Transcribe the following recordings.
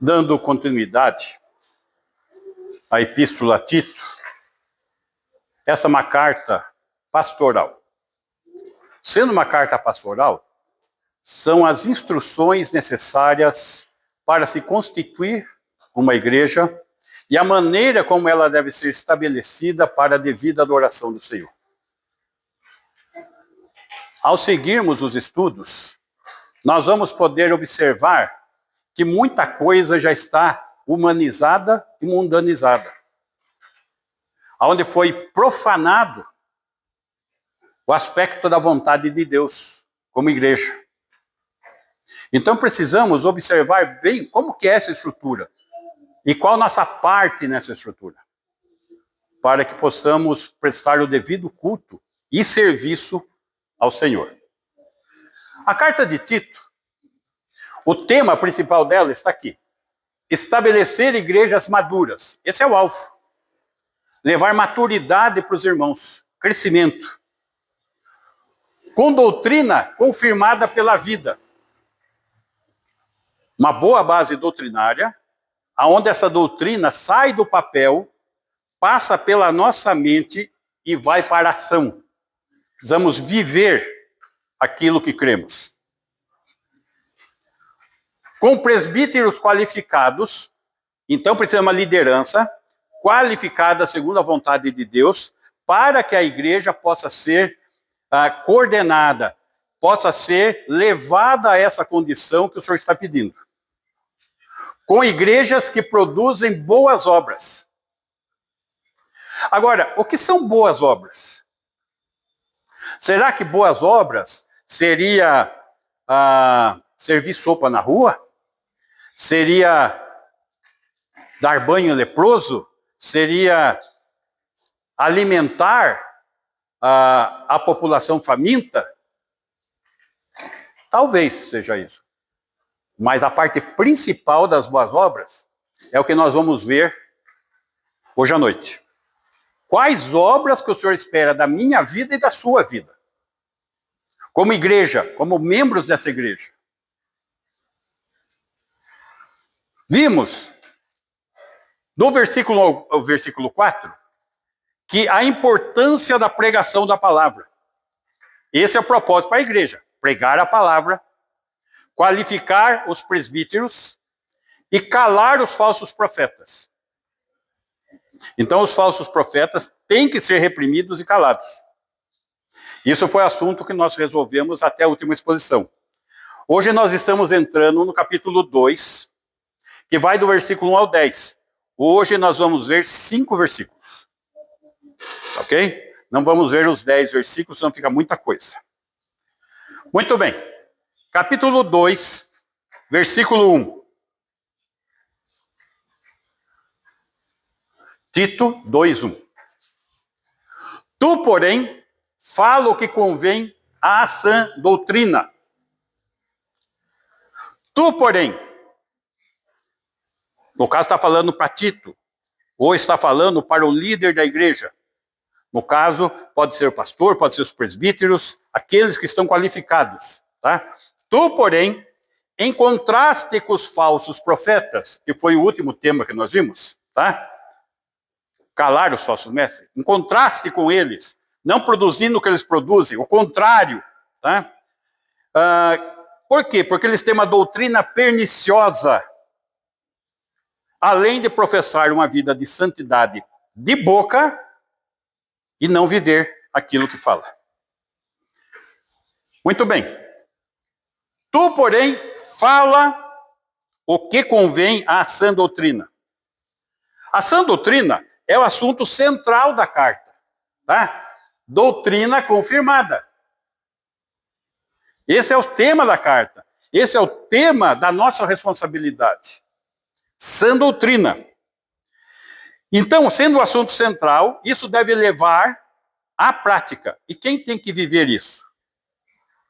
Dando continuidade à Epístola a Tito, essa é uma carta pastoral. Sendo uma carta pastoral, são as instruções necessárias para se constituir uma igreja e a maneira como ela deve ser estabelecida para a devida adoração do Senhor. Ao seguirmos os estudos, nós vamos poder observar que muita coisa já está humanizada e mundanizada, onde foi profanado o aspecto da vontade de Deus como igreja. Então precisamos observar bem como que é essa estrutura e qual a nossa parte nessa estrutura, para que possamos prestar o devido culto e serviço ao Senhor. A carta de Tito, o tema principal dela está aqui: estabelecer igrejas maduras. Esse é o alvo. Levar maturidade para os irmãos, crescimento, com doutrina confirmada pela vida. Uma boa base doutrinária, aonde essa doutrina sai do papel, passa pela nossa mente e vai para a ação. Precisamos viver aquilo que cremos. Com presbíteros qualificados, então precisa uma liderança qualificada segundo a vontade de Deus, para que a igreja possa ser coordenada, possa ser levada a essa condição que o Senhor está pedindo. Com igrejas que produzem boas obras. Agora, o que são boas obras? Será que boas obras seria servir sopa na rua? Seria dar banho em leproso? Seria alimentar a população faminta? Talvez seja isso. Mas a parte principal das boas obras é o que nós vamos ver hoje à noite. Quais obras que o Senhor espera da minha vida e da sua vida? Como igreja, como membros dessa igreja. Vimos, do versículo 1 ao versículo 4, que a importância da pregação da palavra. Esse é o propósito para a igreja: pregar a palavra, qualificar os presbíteros e calar os falsos profetas. Então, os falsos profetas têm que ser reprimidos e calados. Isso foi assunto que nós resolvemos até a última exposição. Hoje nós estamos entrando no capítulo 2, que vai do versículo 1 ao 10. Hoje nós vamos ver 5 versículos. Ok? Não vamos ver os 10 versículos, senão fica muita coisa. Muito bem. Capítulo 2, versículo 1. Tito 2:1. Tu, porém, fala o que convém à sã doutrina. Tu, porém, no caso está falando para Tito, ou está falando para o líder da igreja. No caso, pode ser o pastor, pode ser os presbíteros, aqueles que estão qualificados. Tá? Tu, porém, em contraste com os falsos profetas, que foi o último tema que nós vimos, tá? Calar os falsos mestres, em contraste com eles, não produzindo o que eles produzem, o contrário. Tá? Por quê? Porque eles têm uma doutrina perniciosa. Além de professar uma vida de santidade de boca e não viver aquilo que fala. Muito bem. Tu, porém, fala o que convém à sã doutrina. A sã doutrina é o assunto central da carta. Tá? Doutrina confirmada. Esse é o tema da carta. Esse é o tema da nossa responsabilidade. Sã doutrina. Então, sendo o assunto central, isso deve levar à prática. E quem tem que viver isso?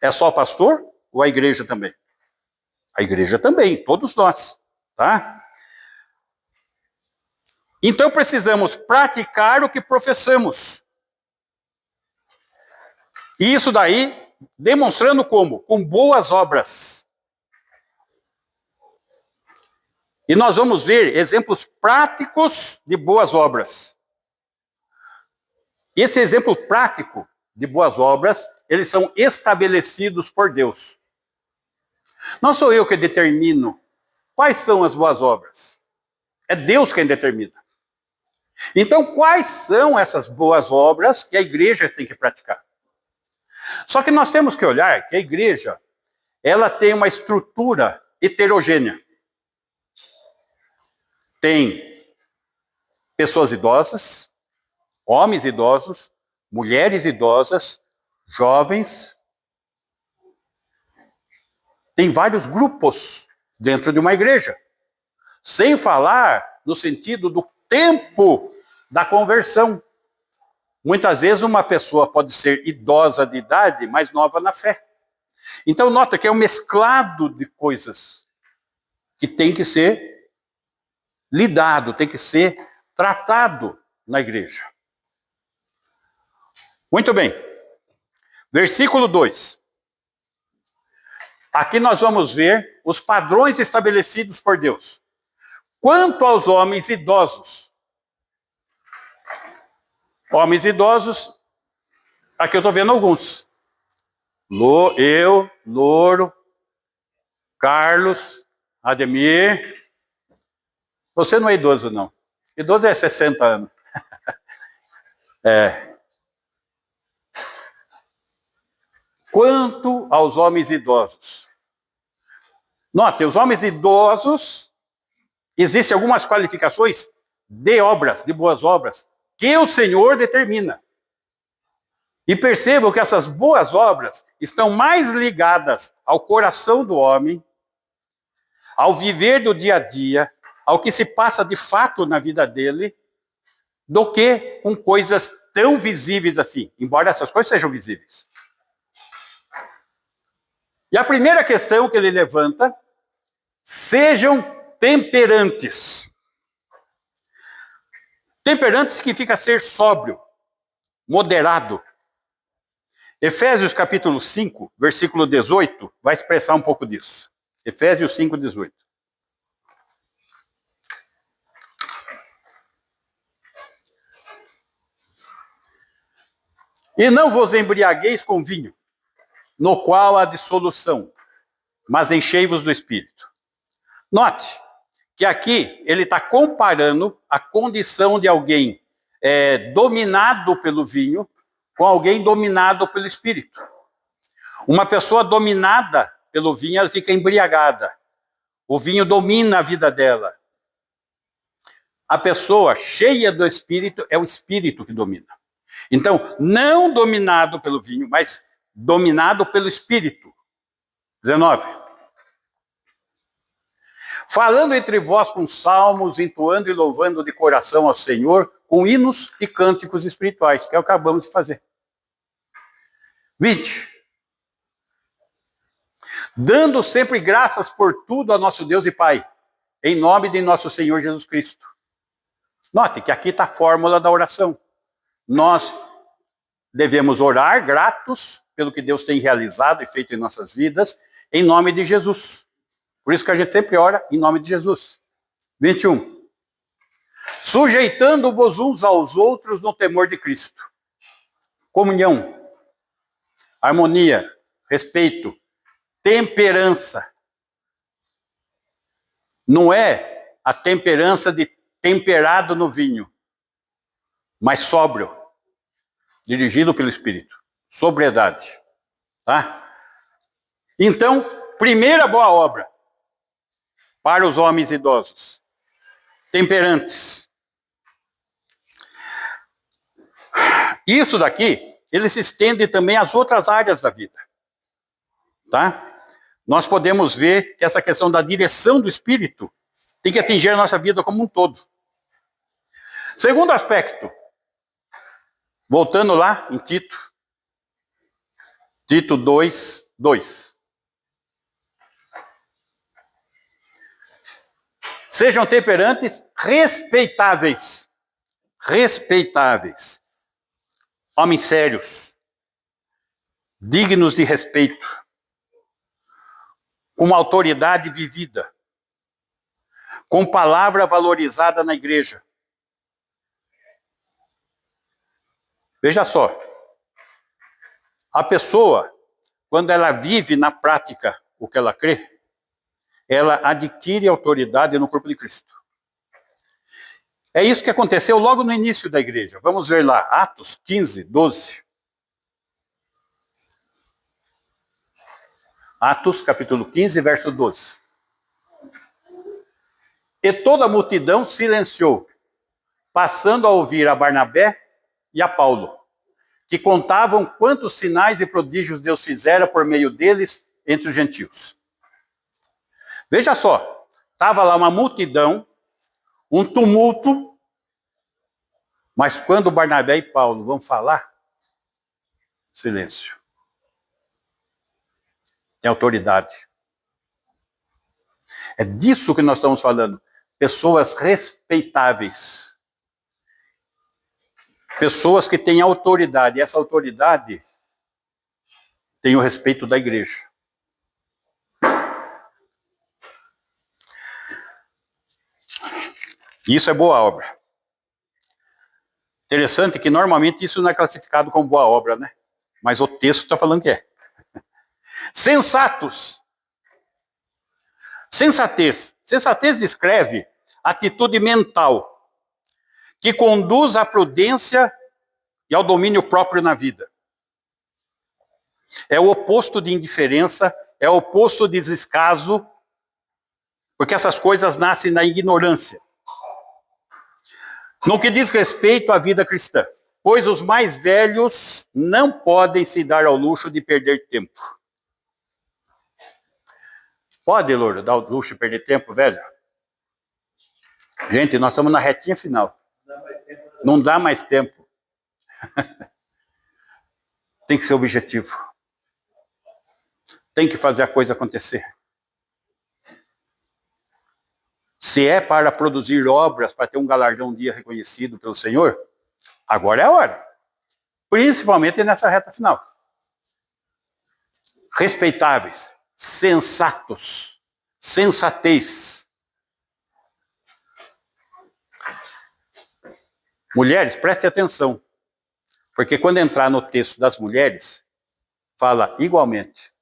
É só o pastor ou a igreja também? A igreja também, todos nós. Tá? Então precisamos praticar o que professamos. E isso daí, demonstrando como? Com boas obras. E nós vamos ver exemplos práticos de boas obras. Esse exemplo prático de boas obras, eles são estabelecidos por Deus. Não sou eu que determino quais são as boas obras. É Deus quem determina. Então, quais são essas boas obras que a igreja tem que praticar? Só que nós temos que olhar que a igreja, ela tem uma estrutura heterogênea. Tem pessoas idosas, homens idosos, mulheres idosas, jovens. Tem vários grupos dentro de uma igreja. Sem falar no sentido do tempo da conversão. Muitas vezes uma pessoa pode ser idosa de idade, mas nova na fé. Então nota que é um mesclado de coisas que tem que ser lidado, tem que ser tratado na igreja. Muito bem. Versículo 2. Aqui nós vamos ver os padrões estabelecidos por Deus. Quanto aos homens idosos. Homens idosos, aqui eu estou vendo alguns. Eu, Louro, Carlos, Ademir. Você não é idoso, não. Idoso é 60 anos. Quanto aos homens idosos. Note, os homens idosos, existem algumas qualificações de obras, de boas obras, que o Senhor determina. E percebam que essas boas obras estão mais ligadas ao coração do homem, ao viver do dia a dia, ao que se passa de fato na vida dele, do que com coisas tão visíveis assim, embora essas coisas sejam visíveis. E a primeira questão que ele levanta, sejam temperantes. Temperante significa ser sóbrio, moderado. Efésios capítulo 5, versículo 18, vai expressar um pouco disso. Efésios 5, 18. E não vos embriagueis com vinho, no qual há dissolução, mas enchei-vos do Espírito. Note que aqui ele está comparando a condição de alguém dominado pelo vinho com alguém dominado pelo Espírito. Uma pessoa dominada pelo vinho, ela fica embriagada. O vinho domina a vida dela. A pessoa cheia do Espírito, é o Espírito que domina. Então, não dominado pelo vinho, mas dominado pelo Espírito. 19. Falando entre vós com salmos, entoando e louvando de coração ao Senhor, com hinos e cânticos espirituais, que é o que acabamos de fazer. 20. Dando sempre graças por tudo a nosso Deus e Pai, em nome de nosso Senhor Jesus Cristo. Note que aqui está a fórmula da oração. Nós devemos orar gratos pelo que Deus tem realizado e feito em nossas vidas, em nome de Jesus. Por isso que a gente sempre ora em nome de Jesus. 21. Sujeitando-vos uns aos outros no temor de Cristo. Comunhão, harmonia, respeito, temperança. Não é a temperança de temperado no vinho, mas sóbrio, dirigido pelo Espírito. Sobriedade. Tá? Então, primeira boa obra para os homens idosos. Temperantes. Isso daqui, ele se estende também às outras áreas da vida. Tá? Nós podemos ver que essa questão da direção do Espírito tem que atingir a nossa vida como um todo. Segundo aspecto, voltando lá em Tito. Tito 2, 2. Sejam temperantes, respeitáveis. Respeitáveis. Homens sérios. Dignos de respeito. Com uma autoridade vivida. com palavra valorizada na igreja. Veja só, a pessoa, quando ela vive na prática o que ela crê, ela adquire autoridade no corpo de Cristo. É isso que aconteceu logo no início da igreja. Vamos ver lá, Atos 15, 12. Atos, capítulo 15, verso 12. E toda a multidão silenciou, passando a ouvir a Barnabé e a Paulo, que contavam quantos sinais e prodígios Deus fizera por meio deles entre os gentios. Veja só, estava lá uma multidão, um tumulto, mas quando Barnabé e Paulo vão falar, silêncio. Tem autoridade. É disso que nós estamos falando. Pessoas respeitáveis. Pessoas que têm autoridade. E essa autoridade tem o respeito da igreja. Isso é boa obra. Interessante que normalmente isso não é classificado como boa obra, né? Mas o texto está falando que é. Sensatos. Sensatez. Sensatez descreve atitude mental que conduz à prudência e ao domínio próprio na vida. É o oposto de indiferença, é o oposto de descaso, porque essas coisas nascem na ignorância. No que diz respeito à vida cristã, pois os mais velhos não podem se dar ao luxo de perder tempo. Pode, Loura, dar o luxo de perder tempo, velho? Gente, nós estamos na retinha final. Não dá mais tempo. Tem que ser objetivo. Tem que fazer a coisa acontecer. Se é para produzir obras, para ter um galardão um dia reconhecido pelo Senhor, agora é a hora. Principalmente nessa reta final. Respeitáveis, sensatos, sensatez. Mulheres, prestem atenção. Porque quando entrar no texto das mulheres, fala igualmente.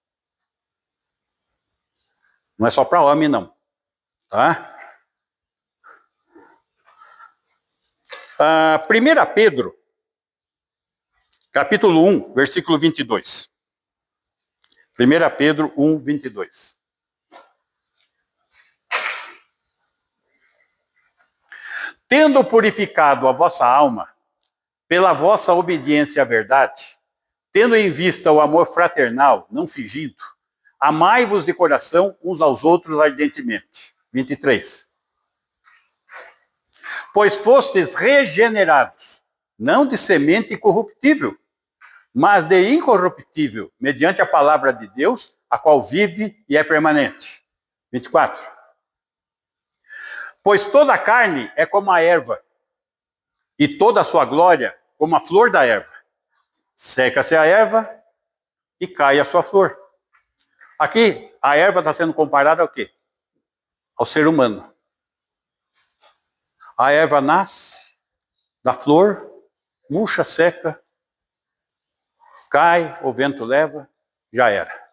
Não é só para homem, não. Tá? 1 Pedro, capítulo 1, versículo 22. 1 Pedro 1, 22. Tendo purificado a vossa alma pela vossa obediência à verdade, tendo em vista o amor fraternal, não fingido, amai-vos de coração uns aos outros ardentemente. 23. Pois fostes regenerados, não de semente corruptível, mas de incorruptível, mediante a palavra de Deus, a qual vive e é permanente. 24. Pois toda a carne é como a erva, e toda a sua glória como a flor da erva. Seca-se a erva e cai a sua flor. Aqui, a erva está sendo comparada ao quê? Ao ser humano. A erva nasce da flor, murcha, seca, cai, o vento leva, já era.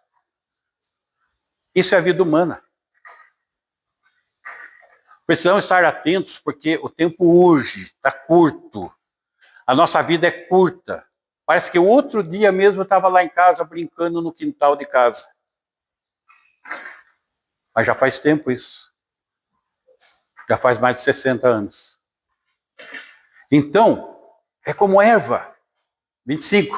Isso é a vida humana. Precisamos estar atentos porque o tempo urge, está curto. A nossa vida é curta. Parece que o outro dia mesmo eu estava lá em casa brincando no quintal de casa. Mas já faz tempo isso. Já faz mais de 60 anos. Então, é como erva. 25.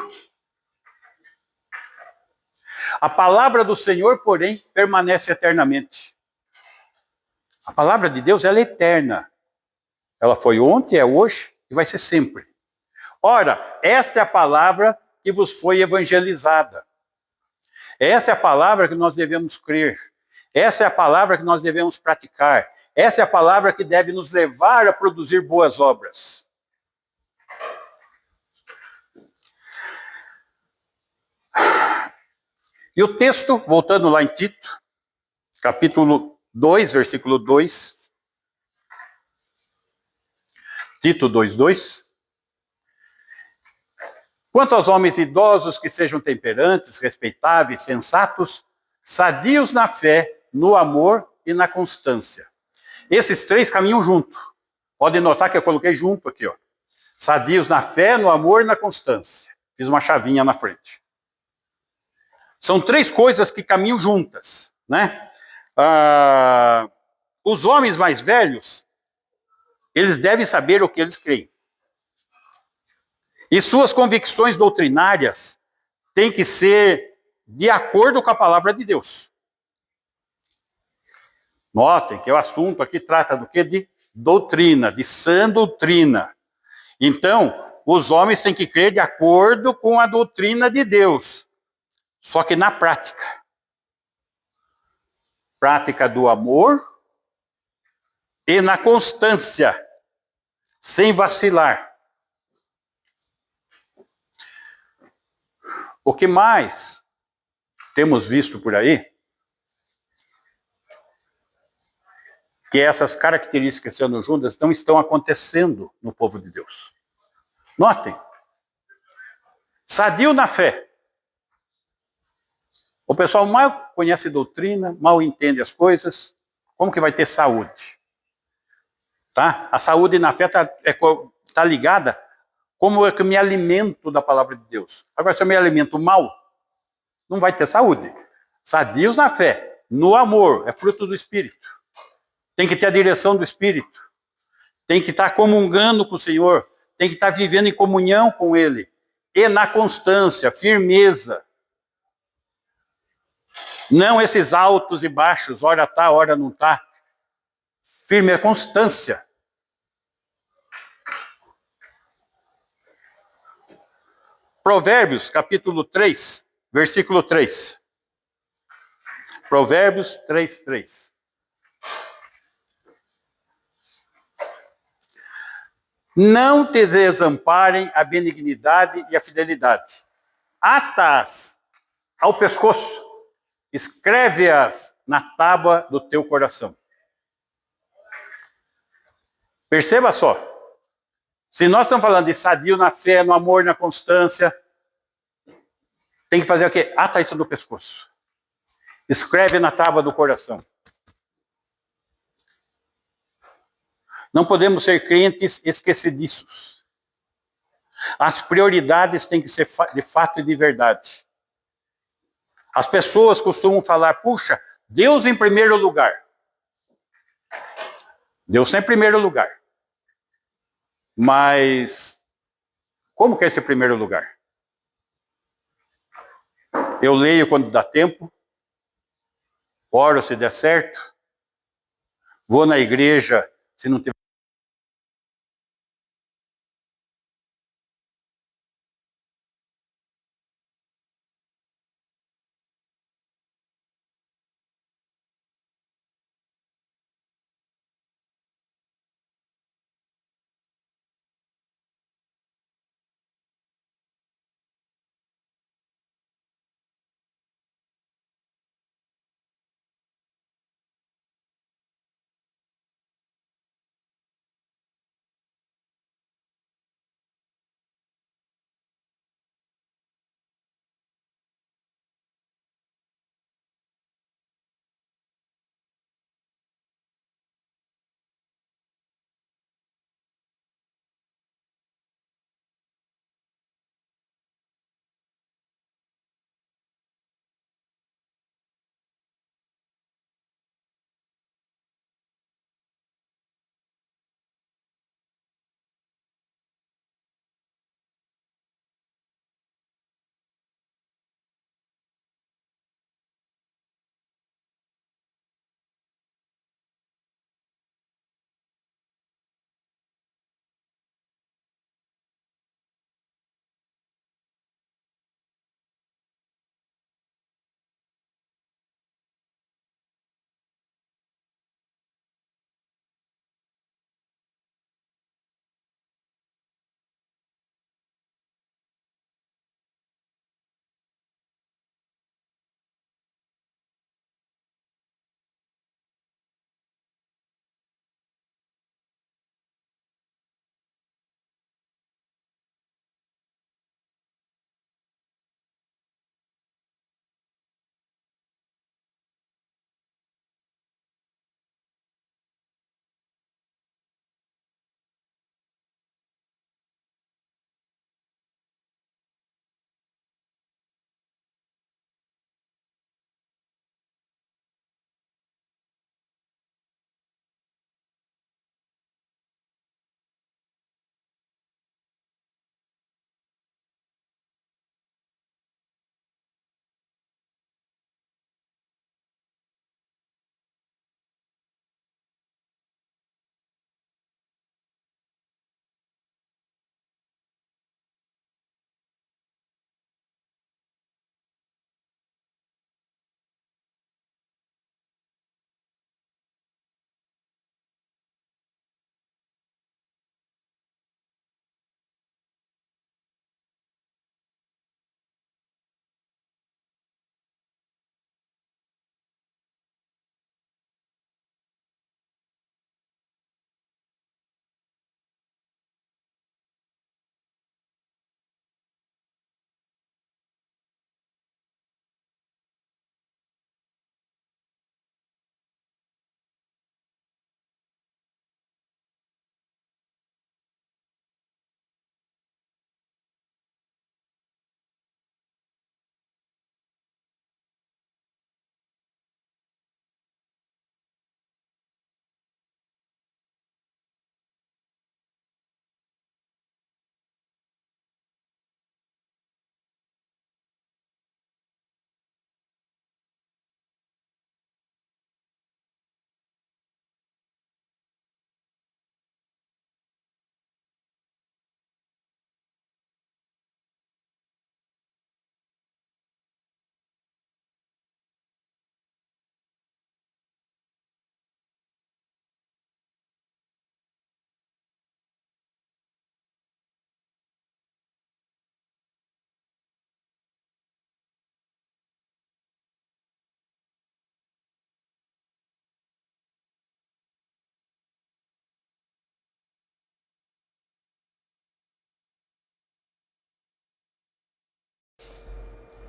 A palavra do Senhor, porém, permanece eternamente. A palavra de Deus, ela é eterna. Ela foi ontem, é hoje e vai ser sempre. Ora, esta é a palavra que vos foi evangelizada. Essa é a palavra que nós devemos crer. Essa é a palavra que nós devemos praticar. Essa é a palavra que deve nos levar a produzir boas obras. E o texto, voltando lá em Tito, capítulo 2, versículo 2, Tito 2:2. Quanto aos homens idosos, que sejam temperantes, respeitáveis, sensatos, sadios na fé, no amor e na constância. Esses três caminham junto. Pode notar que eu coloquei junto aqui, ó. Sadios na fé, no amor e na constância. Fiz uma chavinha na frente. São três coisas que caminham juntas, né? Os homens mais velhos, eles devem saber o que eles creem. E suas convicções doutrinárias têm que ser de acordo com a palavra de Deus. Notem que o assunto aqui trata do quê? De doutrina, de sã doutrina. Então, os homens têm que crer de acordo com a doutrina de Deus, só que na prática. Prática do amor e na constância, sem vacilar. O que mais temos visto por aí, que essas características sendo juntas não estão acontecendo no povo de Deus. Notem, sadio na fé. O pessoal mal conhece doutrina, mal entende as coisas, como que vai ter saúde? Tá? A saúde na fé tá ligada como é que eu me alimento da palavra de Deus. Agora, se eu me alimento mal, não vai ter saúde. Sadios na fé, no amor, é fruto do Espírito. Tem que ter a direção do Espírito. Tem que estar comungando com o Senhor. Tem que estar vivendo em comunhão com Ele. E na constância, firmeza. Não esses altos e baixos, hora tá, hora não tá. Firme é constância. Provérbios, capítulo 3, versículo 3. Provérbios 3, 3. Não te desamparem a benignidade e a fidelidade. Ata-as ao pescoço, escreve-as na tábua do teu coração. Perceba só, se nós estamos falando de sadio na fé, no amor, na constância, tem que fazer o quê? Ata isso no pescoço. Escreve na tábua do coração. Não podemos ser crentes esquecidiços. As prioridades têm que ser de fato e de verdade. As pessoas costumam falar, puxa, Deus em primeiro lugar. Deus está em primeiro lugar. Mas, como que é esse primeiro lugar? Eu leio quando dá tempo, oro se der certo, vou na igreja se não tiver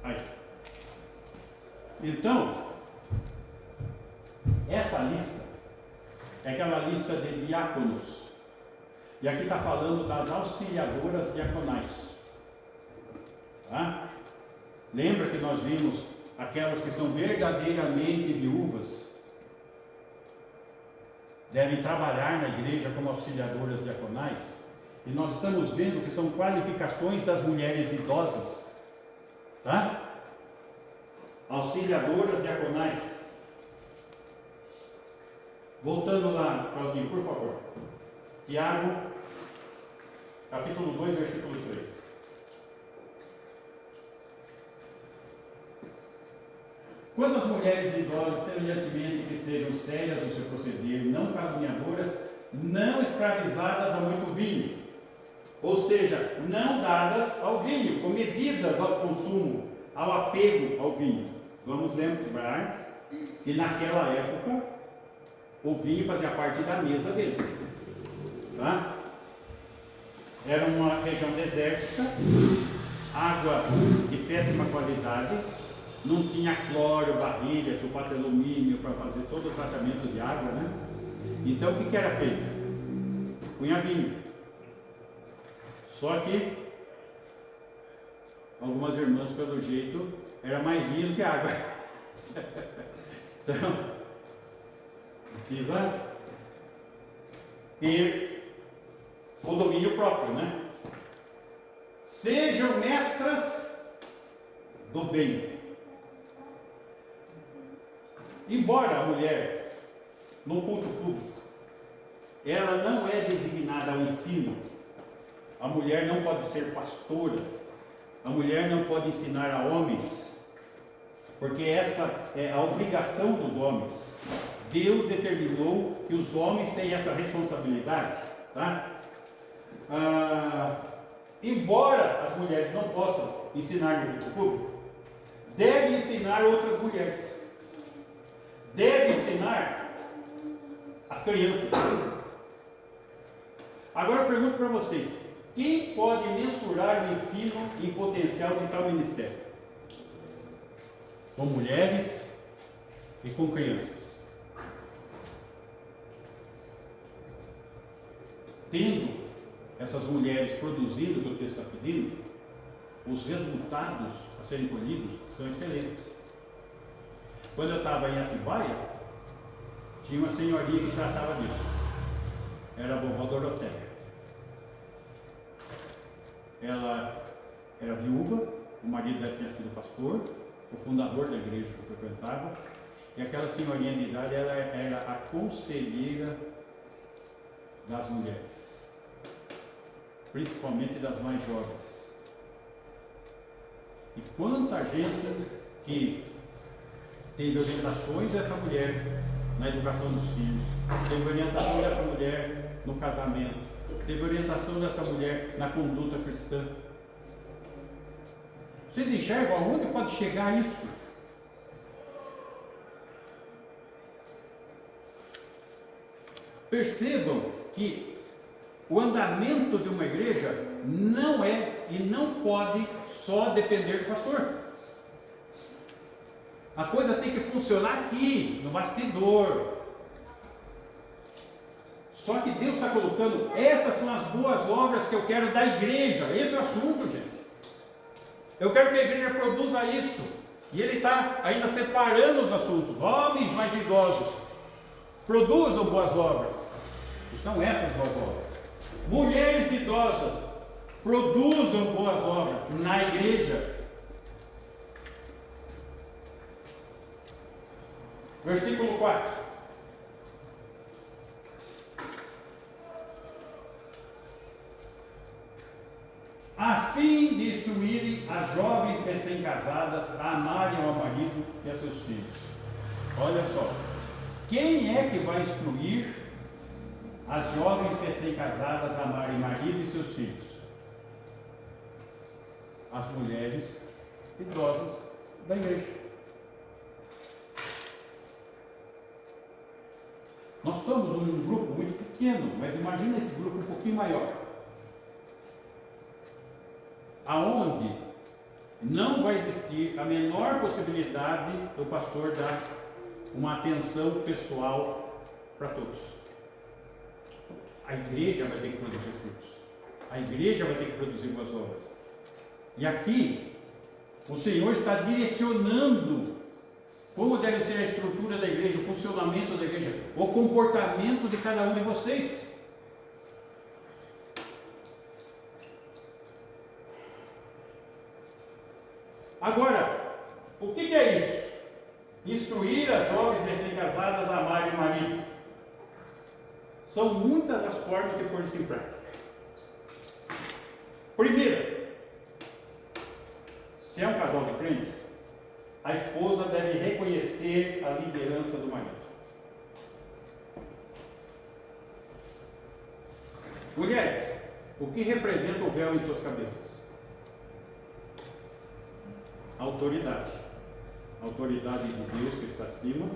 Aí. Então, essa lista é aquela lista de diáconos. E aqui está falando das auxiliadoras diaconais. Tá? Lembra que nós vimos aquelas que são verdadeiramente viúvas? Devem trabalhar na igreja como auxiliadoras diaconais. E nós estamos vendo que são qualificações das mulheres idosas. Tá? Auxiliadoras diaconais. Voltando lá, Claudinho, por favor. Tiago, capítulo 2, versículo 3. Quanto às mulheres idosas, semelhantemente que sejam sérias no seu proceder, não caluniadoras, não escravizadas a muito vinho, ou seja, não dadas ao vinho, comedidas ao consumo, ao apego ao vinho. Vamos lembrar que naquela época o vinho fazia parte da mesa deles. Tá? Era uma região desértica, água de péssima qualidade, não tinha cloro, barrilha, sulfato de alumínio para fazer todo o tratamento de água, né? Então o que era feito? Punha vinho. Só que algumas irmãs, pelo jeito, era mais vinho do que água. Então, precisa ter o domínio próprio, né? Sejam mestras do bem. Embora a mulher, no culto público, ela não é designada ao ensino, a mulher não pode ser pastora, a mulher não pode ensinar a homens, porque essa é a obrigação dos homens. Deus determinou que os homens têm essa responsabilidade, tá? Embora as mulheres não possam ensinar no culto público, devem ensinar outras mulheres. Deve ensinar as crianças. Agora eu pergunto para vocês: quem pode mensurar o ensino e potencial de tal ministério? Com mulheres e com crianças. Tendo essas mulheres produzindo o que o texto está pedindo, os resultados a serem colhidos são excelentes. Quando eu estava em Atibaia, tinha uma senhorinha que tratava disso. Era a vovó Doroteia. Ela era viúva, o marido dela tinha sido pastor, o fundador da igreja que eu frequentava, e aquela senhorinha de idade, ela era a conselheira das mulheres, principalmente das mais jovens. E quanta gente que teve orientações dessa mulher na educação dos filhos, teve orientação dessa mulher no casamento, teve orientação dessa mulher na conduta cristã. Vocês enxergam aonde pode chegar isso? Percebam que o andamento de uma igreja não é e não pode só depender do pastor. A coisa tem que funcionar aqui, no bastidor. Só que Deus está colocando, essas são as boas obras que eu quero da igreja. Esse é o assunto, gente. Eu quero que a igreja produza isso. E Ele está ainda separando os assuntos. Homens mais idosos, produzam boas obras. E são essas boas obras. Mulheres idosas, produzam boas obras na igreja. Versículo 4. A fim de instruírem as jovens recém-casadas a amarem ao marido e a seus filhos. Olha só. Quem é que vai instruir as jovens recém-casadas a amarem marido e seus filhos? As mulheres idosas da igreja. Nós estamos num grupo muito pequeno, mas imagina esse grupo um pouquinho maior. Aonde não vai existir a menor possibilidade do pastor dar uma atenção pessoal para todos. A igreja vai ter que produzir frutos. A igreja vai ter que produzir boas obras. E aqui, o Senhor está direcionando como deve ser a estrutura da igreja, o funcionamento da igreja, o comportamento de cada um de vocês. Agora, o que é isso? Instruir as jovens recém-casadas a amarem o marido. São muitas as formas de pôr isso em prática. Primeira, se é um casal de crentes, a esposa deve reconhecer a liderança do marido. Mulheres, o que representa o véu em suas cabeças? Autoridade. Autoridade de Deus que está acima,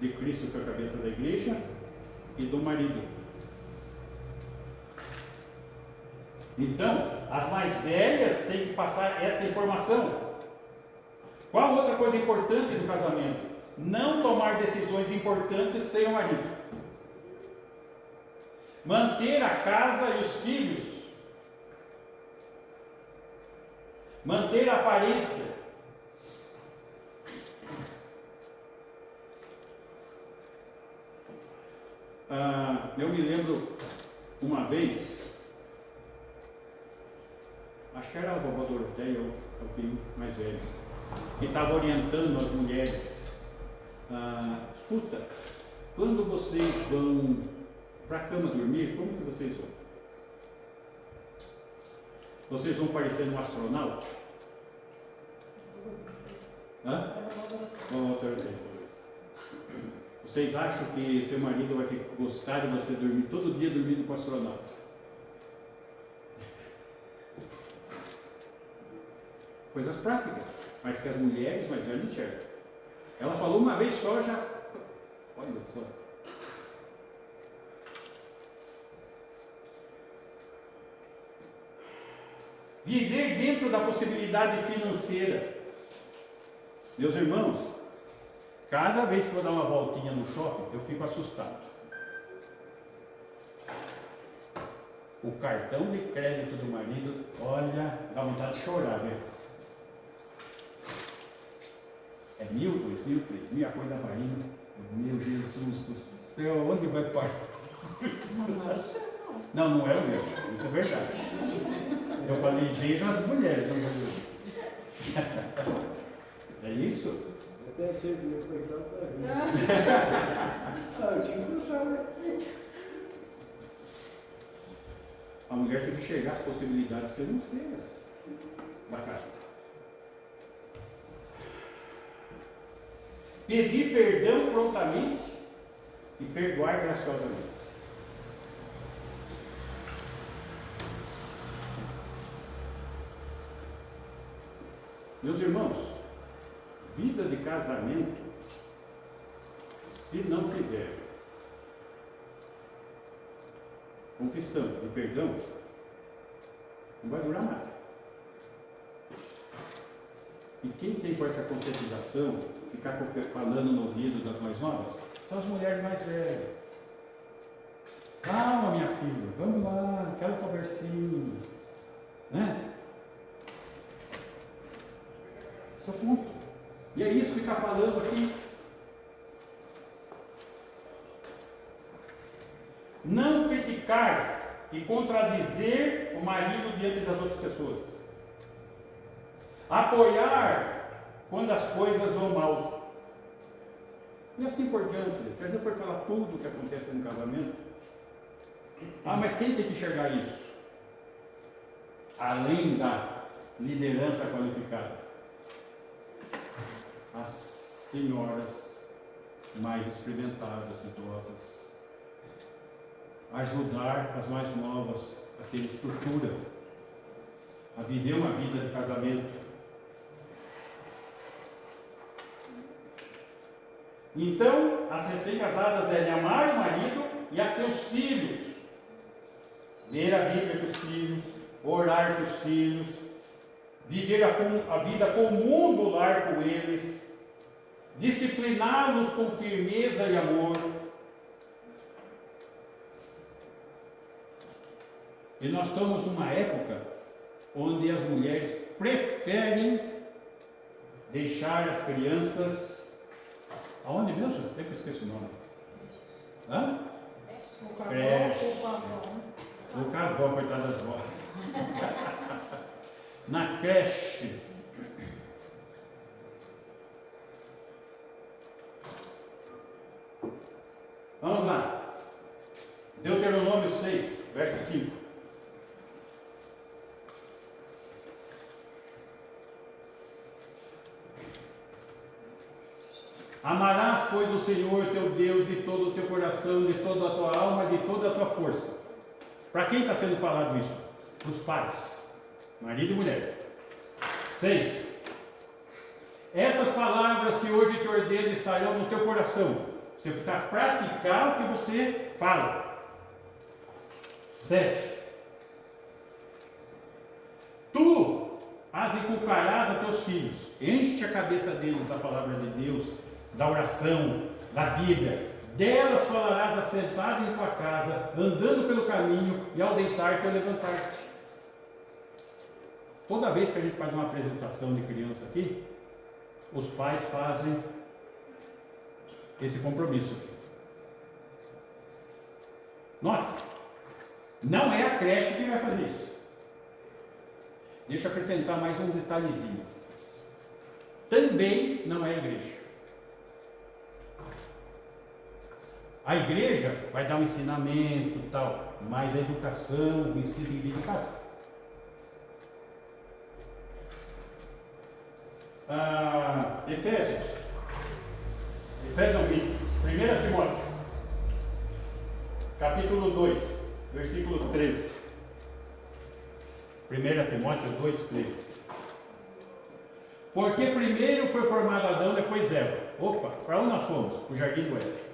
de Cristo que é a cabeça da igreja e do marido. Então, as mais velhas têm que passar essa informação. Qual outra coisa importante do casamento? Não tomar decisões importantes sem o marido. Manter a casa e os filhos. Manter a aparência. Eu me lembro uma vez, acho que era a vovó Doroteia, o filho mais velho, que estava orientando as mulheres. Escuta, quando vocês vão para a cama dormir, como que vocês vão? Vocês vão parecer um astronauta? Vocês acham que seu marido vai gostar de você dormir todo dia dormindo com o astronauta? Coisas práticas, mas que as mulheres mais velhas enxergam. Ela falou uma vez só, já. Olha só. Viver dentro da possibilidade financeira. Meus irmãos, cada vez que eu vou dar uma voltinha no shopping, eu fico assustado. O cartão de crédito do marido, olha, dá vontade de chorar, viu? É 1.000, 2.000, 3.000, a coisa vai indo. Meu Jesus do céu, onde vai parar? Não é o meu, isso é verdade. Eu falei, vejo as mulheres, não vejo. É isso? Eu pensei que meu coitado tá vindo. Eu tinha que pensar, né? A mulher tem que enxergar as possibilidades financeiras da casa. Pedir perdão prontamente e perdoar graciosamente. Meus irmãos, vida de casamento, se não tiver confissão e perdão, não vai durar nada. E quem tem com essa conscientização, ficar falando no ouvido das mais novas, são as mulheres mais velhas. Calma, minha filha, vamos lá, aquela conversinha, né? Esse é o ponto. E é isso que está falando aqui. Não criticar e contradizer o marido diante das outras pessoas. Apoiar quando as coisas vão mal. E assim por diante. Se a gente for falar tudo o que acontece no casamento, mas quem tem que enxergar isso? Além da liderança qualificada, as senhoras mais experimentadas, idosas, ajudar as mais novas a ter estrutura, a viver uma vida de casamento. Então, as recém-casadas devem amar o marido e a seus filhos, ler a Bíblia com os filhos, orar com os filhos, viver a vida comum do lar com eles, discipliná-los com firmeza e amor. E nós estamos numa época onde as mulheres preferem deixar as crianças. Aonde mesmo? Eu sempre esqueço o nome. Hã? Creche. O cavó, coitada das vó. Na creche. Vamos lá. Deuteronômio 6, verso 5. Amarás, pois, o Senhor teu Deus de todo o teu coração, de toda a tua alma, de toda a tua força. Para quem está sendo falado isso? Para os pais, marido e mulher. 6. Essas palavras que hoje te ordeno estarão no teu coração. Você precisa praticar o que você fala. 7. Tu as inculcarás a teus filhos. Enche a cabeça deles da palavra de Deus, da oração, da Bíblia. Delas falarás assentado em tua casa, andando pelo caminho, e ao deitar-te ou levantar-te. Toda vez que a gente faz uma apresentação de criança aqui, os pais fazem esse compromisso aqui. Note, não é a creche que vai fazer isso. Deixa eu acrescentar mais um detalhezinho. Também não é a igreja. A igreja vai dar um ensinamento e tal, mas a educação, o ensino tem que vir de casa. Efésios não, 1 Timóteo, capítulo 2, versículo 13. 1 Timóteo 2, 13. Porque primeiro foi formado Adão, depois Eva. Opa, para onde nós fomos? Para o jardim do Éden.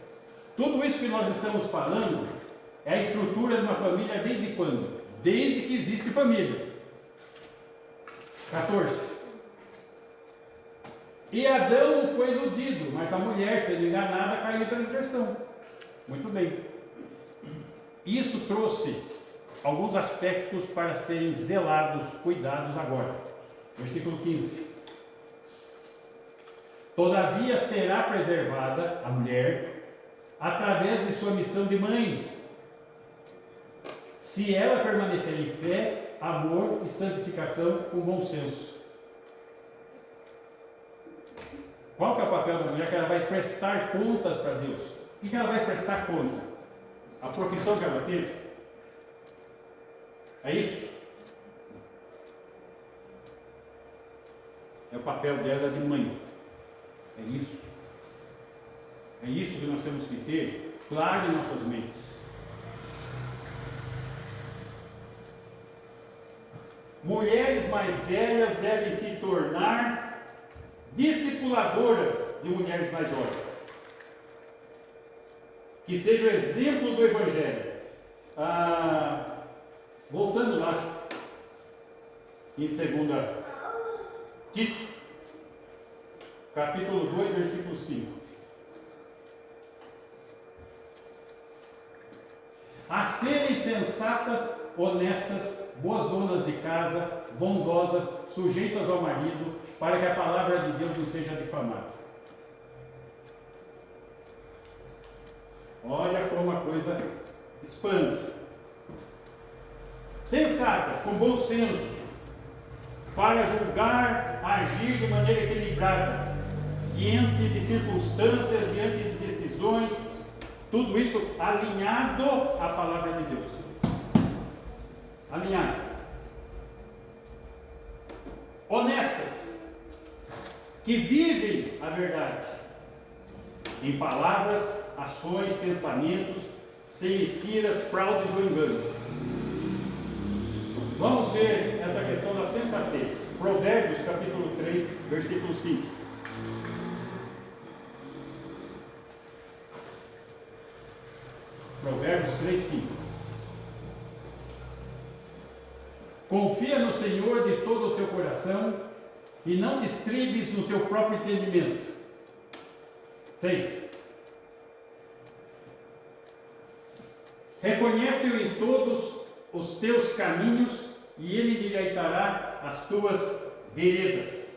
Tudo isso que nós estamos falando é a estrutura de uma família desde quando? Desde que existe família. 14. E Adão foi iludido, mas a mulher, sendo enganada, caiu em transgressão. Muito bem. Isso trouxe alguns aspectos para serem zelados, cuidados agora. Versículo 15. Todavia será preservada a mulher através de sua missão de mãe, se ela permanecer em fé, amor e santificação com bom senso. Qual que é o papel da mulher? Que ela vai prestar contas para Deus. O que ela vai prestar conta? A profissão que ela teve? É isso? É o papel dela de mãe. É isso. É isso que nós temos que ter claro em nossas mentes. Mulheres mais velhas devem se tornar discipuladoras de mulheres mais jovens, que seja o exemplo do Evangelho. Voltando lá em 2 Tito, capítulo 2, versículo 5. A serem sensatas, honestas, boas donas de casa, bondosas, sujeitas ao marido, para que a palavra de Deus não seja difamada. Olha como a coisa expande. Sensatas, com bom senso, para julgar, agir de maneira equilibrada, diante de circunstâncias, diante de decisões, tudo isso alinhado à palavra de Deus. Alinhado. Honestas, que vivem a verdade, em palavras, ações, pensamentos, sem mentiras, fraudes ou engano. Vamos ver essa questão da sensatez. Provérbios, capítulo 3, versículo 5. Provérbios 3, 5. Confia no Senhor de todo o teu coração e não te estribes no teu próprio entendimento. 6. Reconhece-o em todos os teus caminhos e ele endireitará as tuas veredas.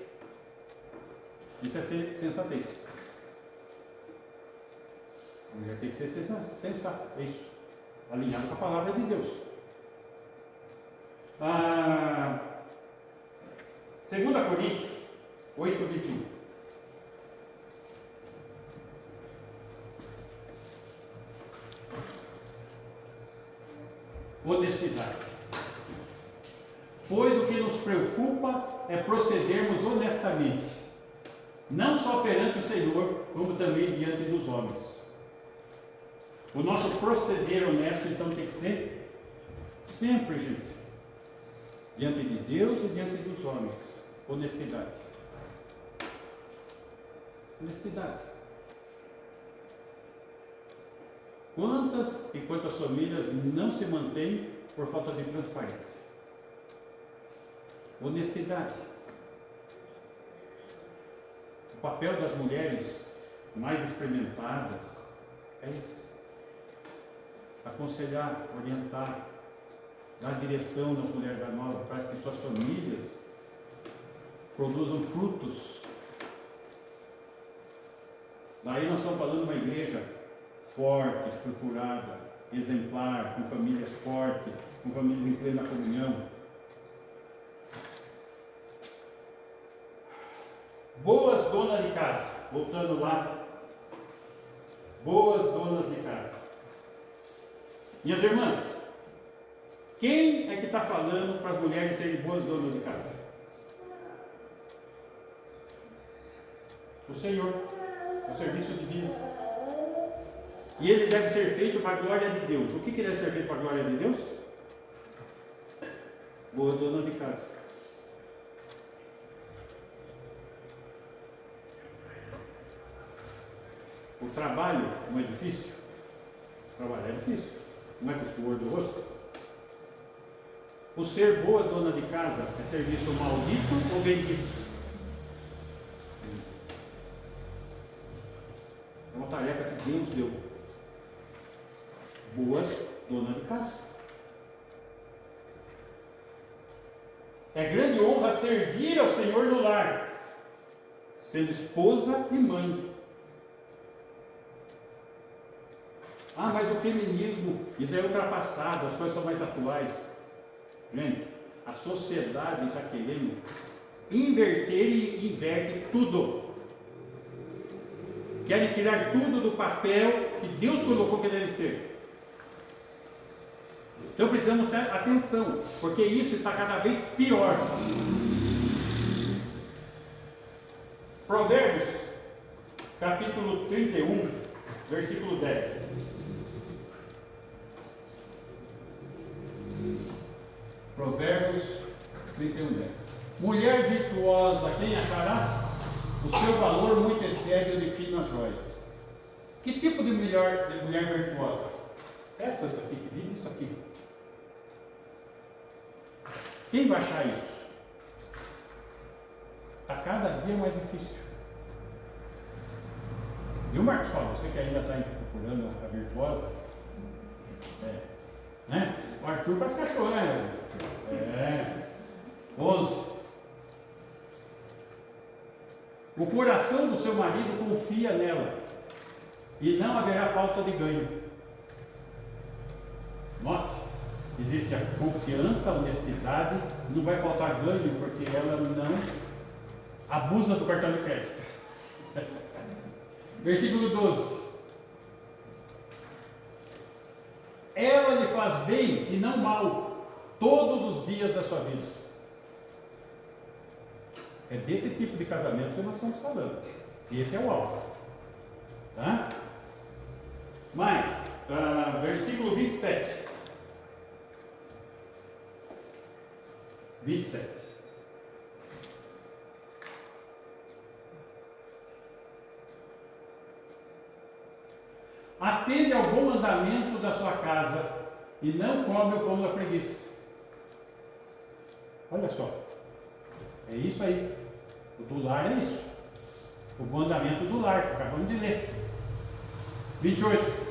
Isso é sensatez. A mulher tem que ser sensata, é isso. Alinhado com a palavra de Deus. 2 Coríntios 8:21. Honestidade. Pois o que nos preocupa é procedermos honestamente, não só perante o Senhor, como também diante dos homens. O nosso proceder honesto, então, tem que ser sempre, gente, diante de Deus e diante dos homens. Honestidade. Honestidade. Quantas e quantas famílias não se mantêm por falta de transparência? Honestidade. O papel das mulheres mais experimentadas é esse: aconselhar, orientar, dar direção nas mulheres da nova, para que suas famílias produzam frutos. Daí nós estamos falando de uma igreja forte, estruturada, exemplar, com famílias fortes, com famílias em plena comunhão. Boas donas de casa, voltando lá, boas donas de casa. Minhas irmãs, quem é que está falando para as mulheres serem boas donas de casa? O Senhor, o serviço divino. E ele deve ser feito para a glória de Deus. O que deve ser feito para a glória de Deus? Boa dona de casa. O trabalho não é difícil? Trabalhar é difícil. Não é com o suor do rosto? O ser boa dona de casa é serviço maldito ou bendito? É uma tarefa que Deus deu. Boas dona de casa. É grande honra servir ao Senhor no lar, sendo esposa e mãe. Ah, mas o feminismo, isso é ultrapassado, as coisas são mais atuais. Gente, a sociedade está querendo inverter e inverte tudo. Querem tirar tudo do papel que Deus colocou que deve ser. Então precisamos ter atenção, porque isso está cada vez pior. Provérbios, capítulo 31, versículo 10. Provérbios 31, 10. Mulher virtuosa, quem achará? O seu valor muito excede o de finas joias. Que tipo de mulher virtuosa? Essas aqui, que vive isso aqui. Quem vai achar isso? Está cada dia mais difícil. Viu, Marcos Paulo? Você que ainda está procurando a virtuosa? Né? O Arthur parece cachorro, né? 11. O coração do seu marido confia nela, e não haverá falta de ganho. Note, existe a confiança, a honestidade, não vai faltar ganho, porque ela não abusa do cartão de crédito. Versículo 12. Ela lhe faz bem e não mal, todos os dias da sua vida. É desse tipo de casamento que nós estamos falando. Esse é o alvo. Tá? Mas, versículo 27. 27. Atende ao bom andamento da sua casa e não come o pão da preguiça. Olha só. É isso aí. O do lar é isso. O mandamento do lar, que acabamos de ler. 28.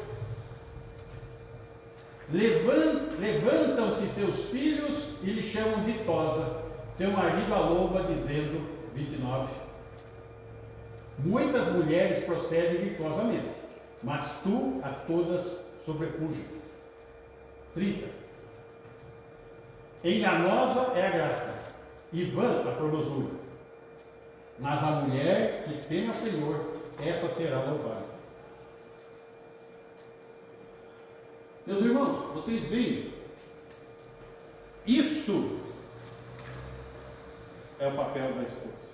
Levantam-se seus filhos e lhe chamam ditosa. Seu marido a louva, dizendo, 29. Muitas mulheres procedem virtuosamente, mas tu a todas sobrepujas. 30. Enganosa é a graça, e vã a formosura. Mas a mulher que teme ao Senhor, essa será louvada. Meus irmãos, vocês veem, isso é o papel da esposa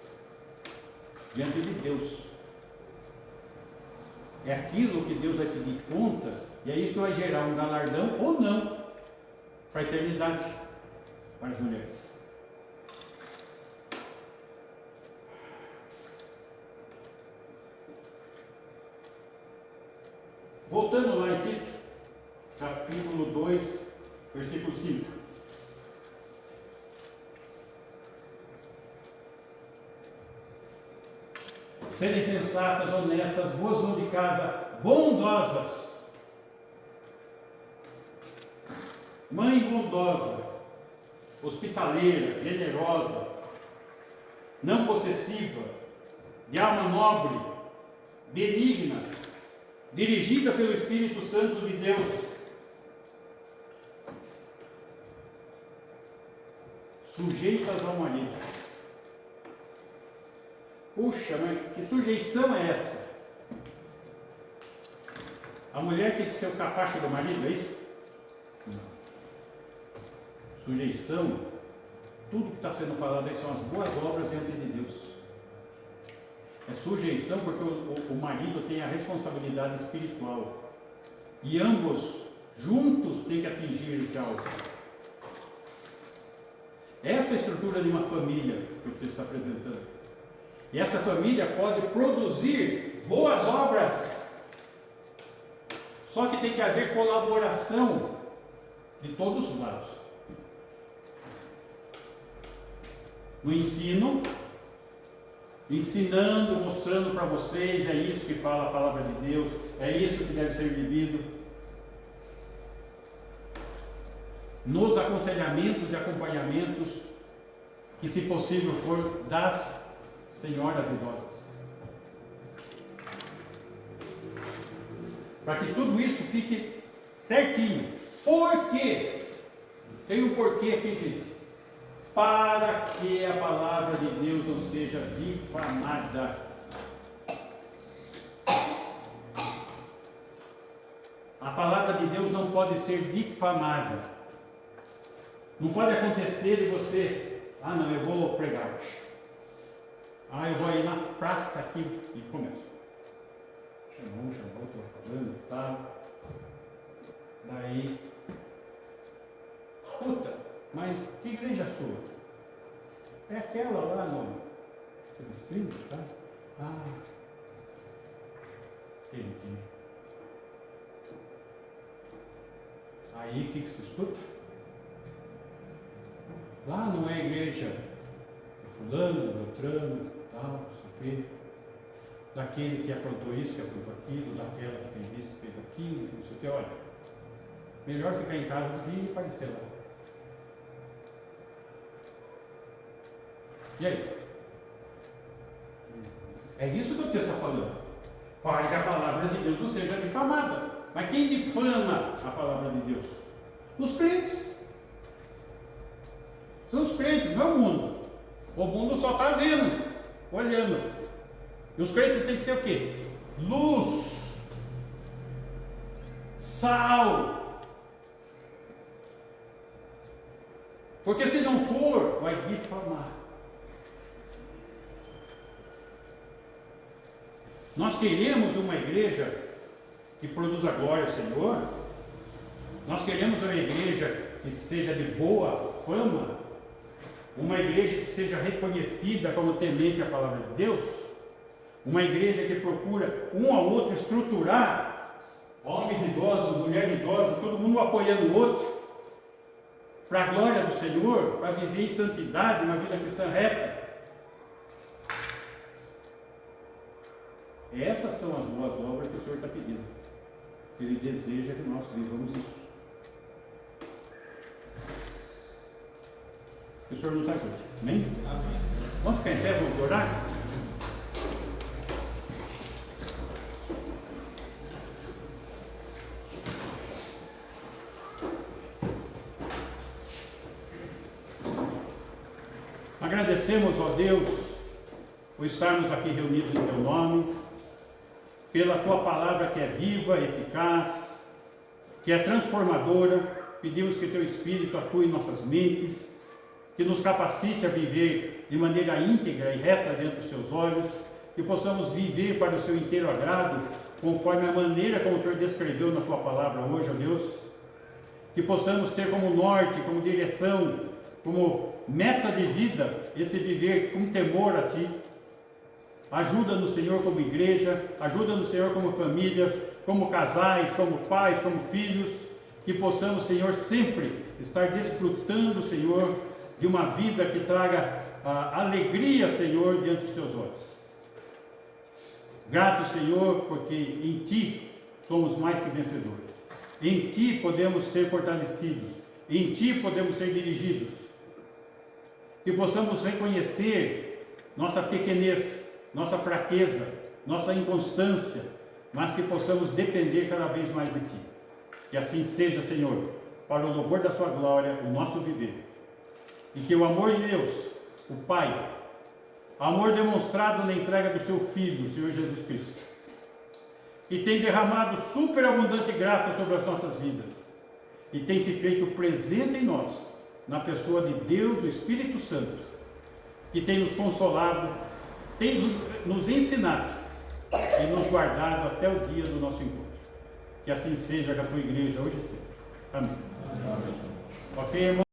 diante de Deus. É aquilo que Deus vai pedir conta, e é isso que vai gerar um galardão ou não para a eternidade para as mulheres. Voltando lá em Tito, capítulo 2, versículo 5. Serem sensatas, honestas, boas donas de casa, bondosas. Mãe bondosa, hospitaleira, generosa, não possessiva, de alma nobre, benigna, dirigida pelo Espírito Santo de Deus. Sujeitas ao marido. Puxa, mas que sujeição é essa? A mulher tem que ser o capacho do marido, é isso? Não. Sujeição, tudo que está sendo falado aí são as boas obras diante de Deus. É sujeição porque o marido tem a responsabilidade espiritual. E ambos, juntos, têm que atingir esse alvo. Essa é a estrutura de uma família que o texto está apresentando. E essa família pode produzir boas obras. Só que tem que haver colaboração de todos os lados. No ensino, ensinando, mostrando para vocês, é isso que fala a palavra de Deus, é isso que deve ser vivido. Nos aconselhamentos e acompanhamentos, que se possível for das senhoras idosas. Para que tudo isso fique certinho. Por quê? Tem um porquê aqui, gente. Para que a palavra de Deus não seja difamada. A palavra de Deus não pode ser difamada. Não pode acontecer de você, não, eu vou pregar hoje. Eu vou ir na praça aqui e começo. Chamou, estou falando, tal. Daí, escuta, mas que igreja é sua? É aquela lá no distrito, tá? Entendi. Aí o que se escuta? Lá não é igreja de fulano, beltrano, tal, não sei o quê. Daquele que aprontou isso, que aprontou aquilo, daquela que fez isso, que fez aquilo, não sei o quê. Olha, melhor ficar em casa do que aparecer lá. E aí? É isso que o texto está falando. Para que a palavra de Deus não seja difamada. Mas quem difama a palavra de Deus? Os crentes. São os crentes, não é o mundo. O mundo só está vendo, olhando. E os crentes têm que ser o quê? Luz, sal. Porque se não for, vai difamar. Nós queremos uma igreja que produza glória ao Senhor. Nós queremos uma igreja que seja de boa fama. Uma igreja que seja reconhecida como temente à palavra de Deus. Uma igreja que procura um ao outro estruturar, homens idosos, mulheres idosas, todo mundo apoiando o outro. para a glória do Senhor, para viver em santidade, uma vida cristã reta. Essas são as boas obras que o Senhor está pedindo. Ele deseja que nós vivamos isso. Que o Senhor nos ajude. Amém? Amém. Vamos ficar em pé, vamos orar? Agradecemos, ó Deus, por estarmos aqui reunidos em Teu nome, pela Tua palavra que é viva, eficaz, que é transformadora. Pedimos que Teu Espírito atue em nossas mentes, que nos capacite a viver de maneira íntegra e reta diante dos Teus olhos, que possamos viver para o Seu inteiro agrado, conforme a maneira como o Senhor descreveu na Tua palavra hoje, ó Deus, que possamos ter como norte, como direção, como meta de vida, esse viver com temor a Ti. Ajuda-nos, Senhor, como igreja, ajuda-nos, Senhor, como famílias, como casais, como pais, como filhos, que possamos, Senhor, sempre estar desfrutando, Senhor, de uma vida que traga alegria, Senhor, diante dos Teus olhos. Grato, Senhor, porque em Ti somos mais que vencedores. Em Ti podemos ser fortalecidos. Em Ti podemos ser dirigidos. Que possamos reconhecer nossa pequenez, nossa fraqueza, nossa inconstância, mas que possamos depender cada vez mais de Ti. Que assim seja, Senhor, para o louvor da Sua glória, o nosso viver. E que o amor de Deus, o Pai, amor demonstrado na entrega do Seu Filho, o Senhor Jesus Cristo, que tem derramado superabundante graça sobre as nossas vidas e tem se feito presente em nós, na pessoa de Deus, o Espírito Santo, que tem nos consolado, tem nos ensinado e nos guardado até o dia do nosso encontro. Que assim seja com a Tua igreja hoje e sempre. Amém. Amém. Ok, irmão?